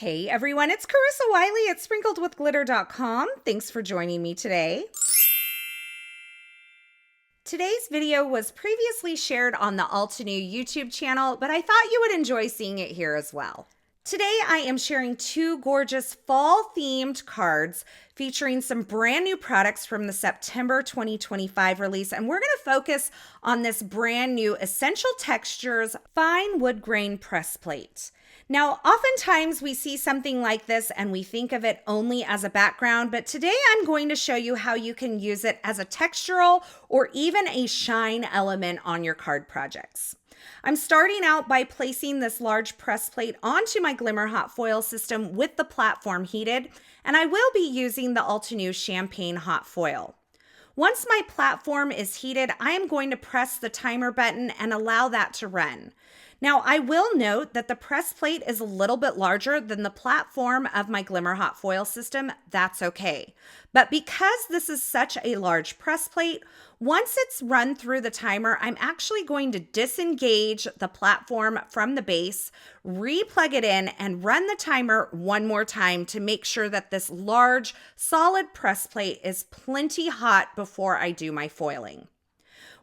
Hey everyone, it's Carissa Wiley at sprinkledwithglitter.com. Thanks for joining me today. Today's video was previously shared on the Altenew YouTube channel, but I thought you would enjoy seeing it here as well. Today I am sharing two gorgeous fall-themed cards featuring some brand new products from the September 2025 release, and we're going to focus on this brand new Essential Textures Fine Wood Grain Press Plate. Now, oftentimes we see something like this and we think of it only as a background, but today I'm going to show you how you can use it as a textural or even a shine element on your card projects. I'm starting out by placing this large press plate onto my Glimmer Hot Foil system with the platform heated, and I will be using the Altenew Champagne Hot Foil. Once my platform is heated, I am going to press the timer button and allow that to run. Now, I will note that the press plate is a little bit larger than the platform of my Glimmer Hot Foil system. That's okay. But because this is such a large press plate, once it's run through the timer, I'm actually going to disengage the platform from the base, re-plug it in, and run the timer one more time to make sure that this large, solid press plate is plenty hot before I do my foiling.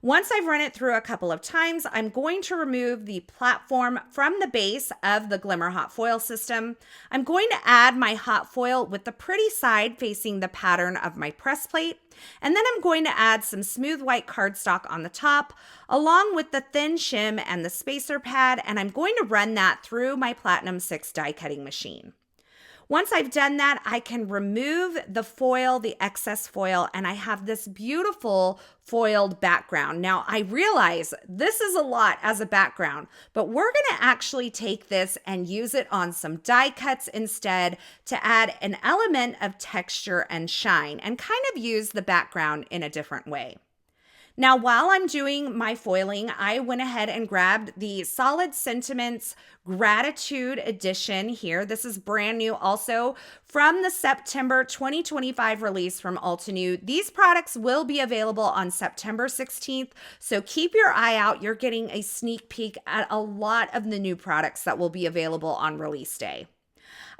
Once I've run it through a couple of times, I'm going to remove the platform from the base of the Glimmer Hot Foil system. I'm going to add my hot foil with the pretty side facing the pattern of my press plate. And then I'm going to add some smooth white cardstock on the top, along with the thin shim and the spacer pad, and I'm going to run that through my Platinum 6 die cutting machine. Once I've done that, I can remove the foil, the excess foil, and I have this beautiful foiled background. Now, I realize this is a lot as a background, but we're going to actually take this and use it on some die cuts instead to add an element of texture and shine and kind of use the background in a different way. Now, while I'm doing my foiling, I went ahead and grabbed the Solid Sentiments Gratitude Edition here. This is brand new also from the September 2025 release from Altenew. These products will be available on September 16th, so keep your eye out. You're getting a sneak peek at a lot of the new products that will be available on release day.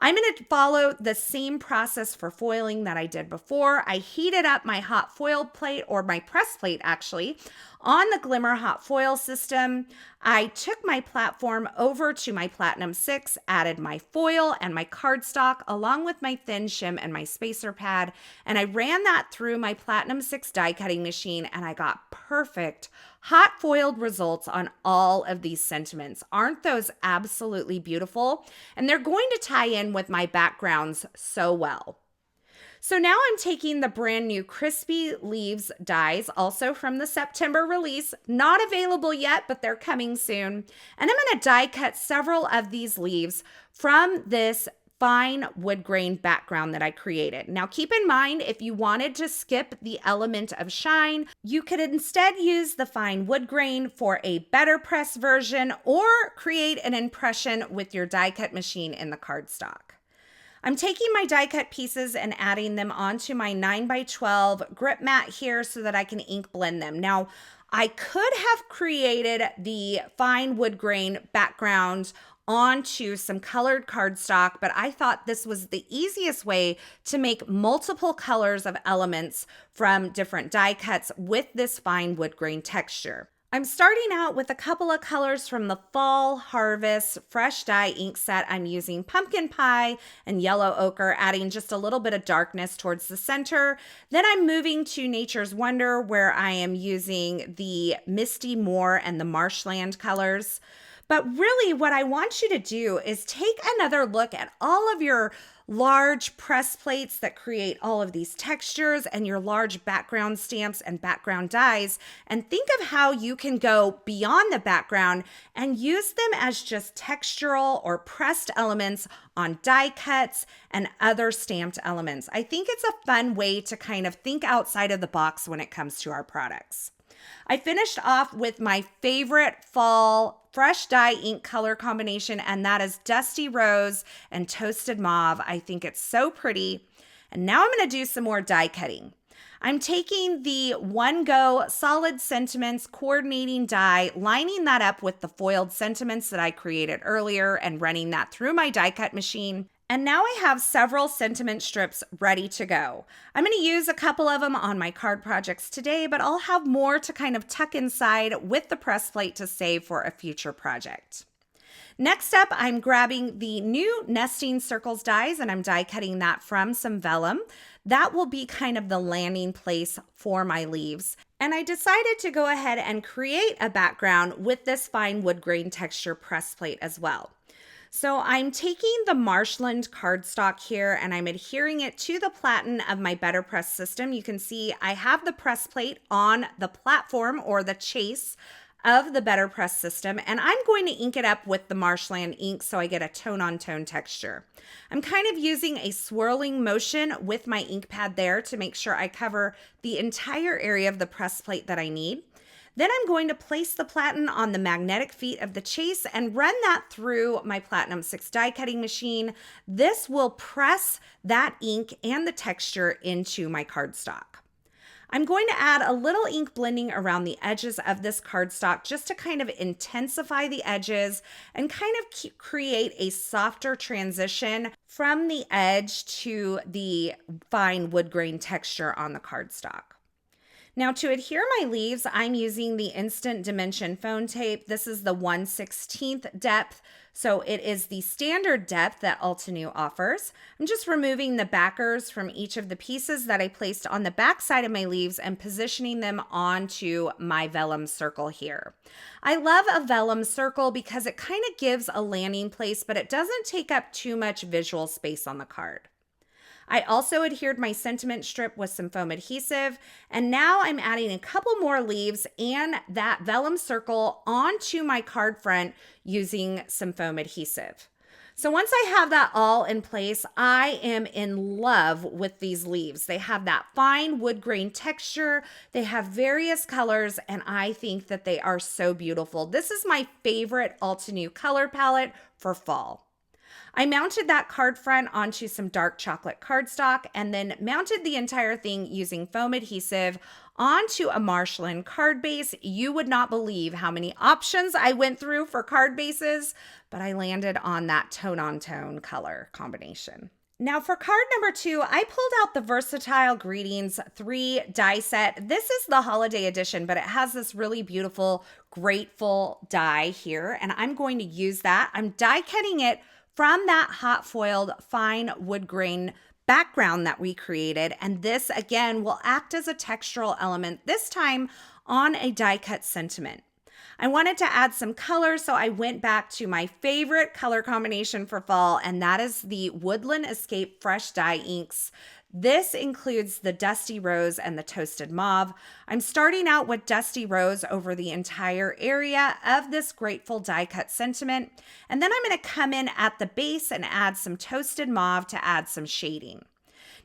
I'm going to follow the same process for foiling that I did before. I heated up my hot foil plate, or my press plate actually, on the Glimmer Hot Foil system. I took my platform over to my Platinum 6, added my foil and my cardstock along with my thin shim and my spacer pad, and I ran that through my Platinum 6 die cutting machine, and I got perfect hot foiled results on all of these sentiments. Aren't those absolutely beautiful? And they're going to tie in with my backgrounds so well. So now I'm taking the brand new Crispy Leaves dies, also from the September release, not available yet, but they're coming soon. And I'm going to die cut several of these leaves from this fine wood grain background that I created. Now keep in mind, if you wanted to skip the element of shine, you could instead use the fine wood grain for a better press version or create an impression with your die cut machine in the cardstock. I'm taking my die cut pieces and adding them onto my 9x12 grip mat here so that I can ink blend them. Now, I could have created the fine wood grain background onto some colored cardstock, but I thought this was the easiest way to make multiple colors of elements from different die cuts with this fine wood grain texture. I'm starting out with a couple of colors from the Fall Harvest Fresh Dye ink set. I'm using Pumpkin Pie and Yellow Ochre, adding just a little bit of darkness towards the center. Then I'm moving to Nature's Wonder, where I am using the Misty Moor and the Marshland colors. But really what I want you to do is take another look at all of your large press plates that create all of these textures and your large background stamps and background dies, and think of how you can go beyond the background and use them as just textural or pressed elements on die cuts and other stamped elements. I think it's a fun way to kind of think outside of the box when it comes to our products. I finished off with my favorite fall fresh dye ink color combination, and that is Dusty Rose and Toasted Mauve. I think it's so pretty. And now I'm going to do some more die cutting. I'm taking the One Go Solid Sentiments coordinating die, lining that up with the foiled sentiments that I created earlier and running that through my die cut machine. And now I have several sentiment strips ready to go. I'm going to use a couple of them on my card projects today, but I'll have more to kind of tuck inside with the press plate to save for a future project. Next up, I'm grabbing the new Nesting Circles dies and I'm die cutting that from some vellum. That will be kind of the landing place for my leaves. And I decided to go ahead and create a background with this fine wood grain texture press plate as well. So I'm taking the Marshland cardstock here and I'm adhering it to the platen of my Better Press system. You can see I have the press plate on the platform or the chase of the Better Press system, and I'm going to ink it up with the Marshland ink so I get a tone-on-tone texture. I'm kind of using a swirling motion with my ink pad there to make sure I cover the entire area of the press plate that I need. Then I'm going to place the platen on the magnetic feet of the chase and run that through my Platinum 6 die cutting machine. This will press that ink and the texture into my cardstock. I'm going to add a little ink blending around the edges of this cardstock just to kind of intensify the edges and kind of create a softer transition from the edge to the fine wood grain texture on the cardstock. Now to adhere my leaves, I'm using the Instant Dimension foam tape. This is the 1/16 depth, so it is the standard depth that Altenew offers. I'm just removing the backers from each of the pieces that I placed on the back side of my leaves and positioning them onto my vellum circle here. I love a vellum circle because it kind of gives a landing place, but it doesn't take up too much visual space on the card. I also adhered my sentiment strip with some foam adhesive, and now I'm adding a couple more leaves and that vellum circle onto my card front using some foam adhesive. So once I have that all in place, I am in love with these leaves. They have that fine wood grain texture, they have various colors, and I think that they are so beautiful. This is my favorite Altenew color palette for fall. I mounted that card front onto some dark chocolate cardstock and then mounted the entire thing using foam adhesive onto a Marshland card base. You would not believe how many options I went through for card bases, but I landed on that tone-on-tone color combination. Now for card number 2, I pulled out the Versatile Greetings 3 die set. This is the holiday edition, but it has this really beautiful, grateful die here, and I'm going to use that. I'm die cutting it from that hot foiled fine wood grain background that we created. And this again will act as a textural element, this time on a die cut sentiment. I wanted to add some color, so I went back to my favorite color combination for fall, and that is the Woodland Escape Fresh Die inks. This includes the Dusty Rose and the Toasted Mauve. I'm starting out with Dusty Rose over the entire area of this grateful die cut sentiment. And then I'm going to come in at the base and add some Toasted Mauve to add some shading.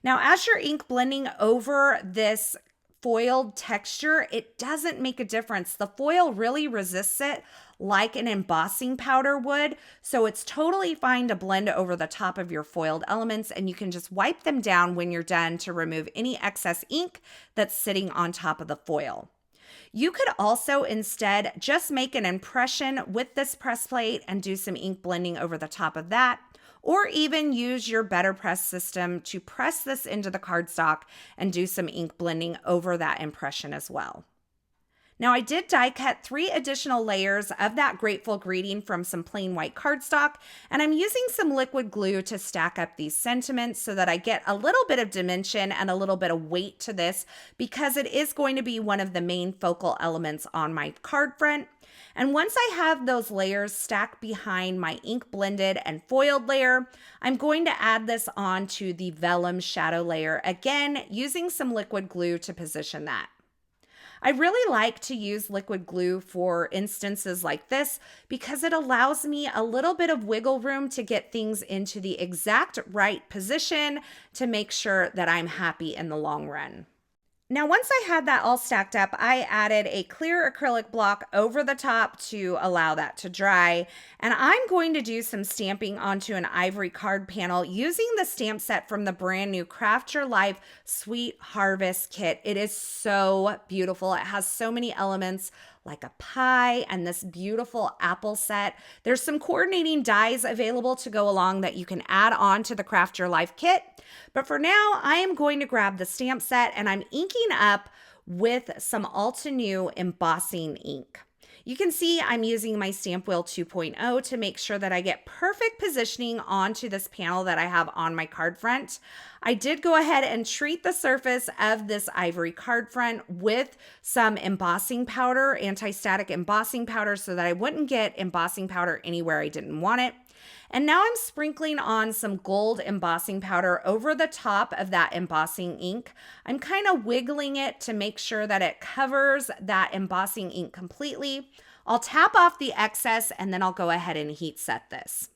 Now, as you're ink blending over this foiled texture, it doesn't make a difference. The foil really resists it like an embossing powder would, so it's totally fine to blend over the top of your foiled elements, and you can just wipe them down when you're done to remove any excess ink that's sitting on top of the foil. You could also instead just make an impression with this press plate and do some ink blending over the top of that, or even use your Better Press system to press this into the cardstock and do some ink blending over that impression as well. Now I did die cut 3 additional layers of that grateful greeting from some plain white cardstock, and I'm using some liquid glue to stack up these sentiments so that I get a little bit of dimension and a little bit of weight to this, because it is going to be one of the main focal elements on my card front. And once I have those layers stacked behind my ink blended and foiled layer, I'm going to add this onto the vellum shadow layer, again using some liquid glue to position that. I really like to use liquid glue for instances like this because it allows me a little bit of wiggle room to get things into the exact right position to make sure that I'm happy in the long run. Now, once I had that all stacked up, I added a clear acrylic block over the top to allow that to dry. And I'm going to do some stamping onto an ivory card panel using the stamp set from the brand new Craft Your Life Sweet Harvest kit. It is so beautiful. It has so many elements like a pie, and this beautiful apple set. There's some coordinating dies available to go along that you can add on to the Craft Your Life kit. But for now, I am going to grab the stamp set and I'm inking up with some Altenew embossing ink. You can see I'm using my Stamp Wheel 2.0 to make sure that I get perfect positioning onto this panel that I have on my card front. I did go ahead and treat the surface of this ivory card front with some embossing powder, anti-static embossing powder, so that I wouldn't get embossing powder anywhere I didn't want it. And now I'm sprinkling on some gold embossing powder over the top of that embossing ink. I'm kind of wiggling it to make sure that it covers that embossing ink completely. I'll tap off the excess and then I'll go ahead and heat set this.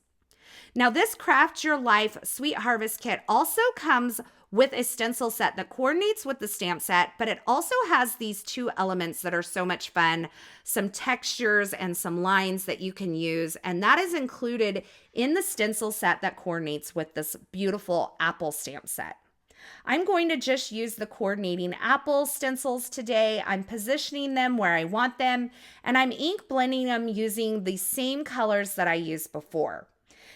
Now this Craft Your Life Sweet Harvest kit also comes with a stencil set that coordinates with the stamp set, but it also has these two elements that are so much fun, some textures and some lines that you can use, and that is included in the stencil set that coordinates with this beautiful apple stamp set. I'm going to just use the coordinating apple stencils today. I'm positioning them where I want them, and I'm ink blending them using the same colors that I used before.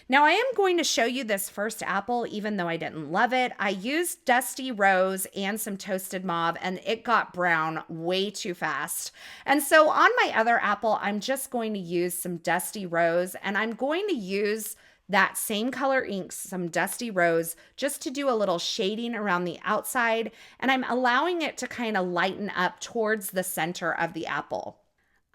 Now I am going to show you this first apple, even though I didn't love it. I used Dusty Rose and some Toasted Mauve, and it got brown way too fast. And so on my other apple, I'm just going to use some Dusty Rose, and I'm going to use that same color ink, some Dusty Rose, just to do a little shading around the outside, and I'm allowing it to kind of lighten up towards the center of the apple.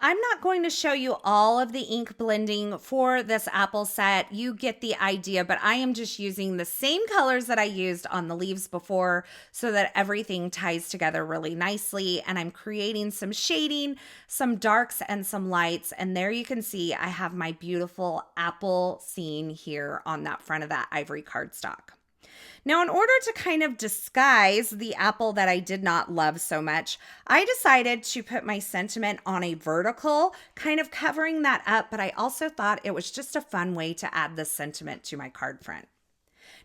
I'm not going to show you all of the ink blending for this apple set. You get the idea, but I am just using the same colors that I used on the leaves before so that everything ties together really nicely. And I'm creating some shading, some darks and some lights. And there you can see I have my beautiful apple scene here on that front of that ivory cardstock. Now, in order to kind of disguise the apple that I did not love so much, I decided to put my sentiment on a vertical, kind of covering that up, but I also thought it was just a fun way to add the sentiment to my card front.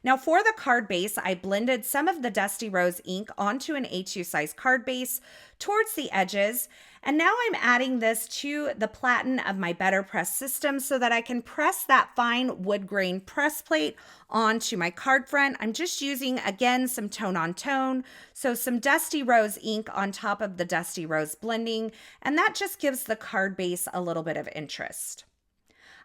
Now for the card base, I blended some of the Dusty Rose ink onto an A2 size card base towards the edges. And now I'm adding this to the platen of my Better Press system so that I can press that fine wood grain press plate onto my card front. I'm just using, again, some tone on tone. So some Dusty Rose ink on top of the Dusty Rose blending. And that just gives the card base a little bit of interest.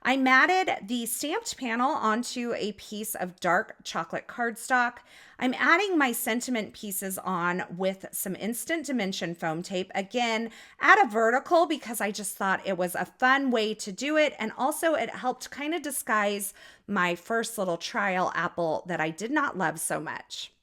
I matted the stamped panel onto a piece of dark chocolate cardstock. I'm adding my sentiment pieces on with some Instant Dimension foam tape, again, at a vertical because I just thought it was a fun way to do it. And also it helped kind of disguise my first little trial apple that I did not love so much.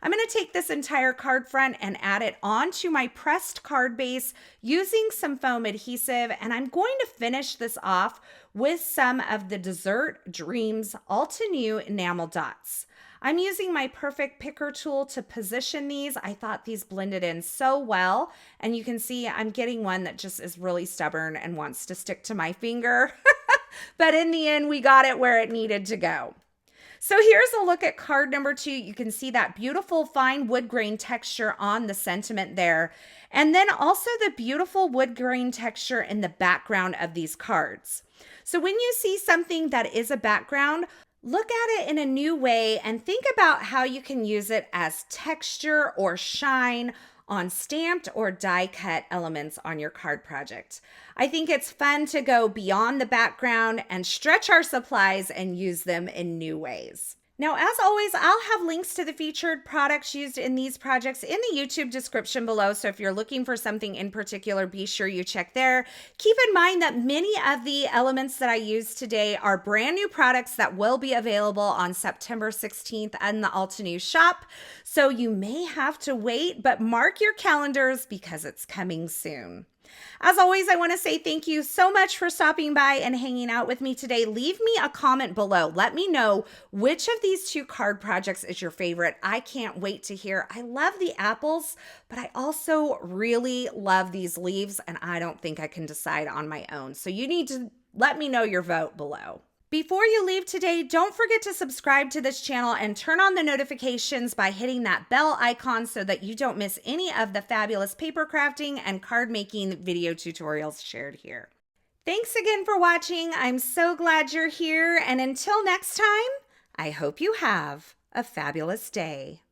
I'm going to take this entire card front and add it onto my pressed card base using some foam adhesive, and I'm going to finish this off with some of the Dessert Dreams Altenew enamel dots. I'm using my Perfect Picker tool to position these. I thought these blended in so well, and you can see I'm getting one that just is really stubborn and wants to stick to my finger. But in the end, we got it where it needed to go. So here's a look at card number 2. You can see that beautiful fine wood grain texture on the sentiment there. And then also the beautiful wood grain texture in the background of these cards. So when you see something that is a background, look at it in a new way and think about how you can use it as texture or shine on stamped or die cut elements on your card project. I think it's fun to go beyond the background and stretch our supplies and use them in new ways. Now, as always, I'll have links to the featured products used in these projects in the YouTube description below. So if you're looking for something in particular, be sure you check there. Keep in mind that many of the elements that I used today are brand new products that will be available on September 16th in the Altenew shop. So you may have to wait, but mark your calendars because it's coming soon. As always, I want to say thank you so much for stopping by and hanging out with me today. Leave me a comment below. Let me know which of these 2 card projects is your favorite. I can't wait to hear. I love the apples, but I also really love these leaves, and I don't think I can decide on my own. So you need to let me know your vote below. Before you leave today, don't forget to subscribe to this channel and turn on the notifications by hitting that bell icon so that you don't miss any of the fabulous paper crafting and card making video tutorials shared here. Thanks again for watching. I'm so glad you're here. And until next time, I hope you have a fabulous day.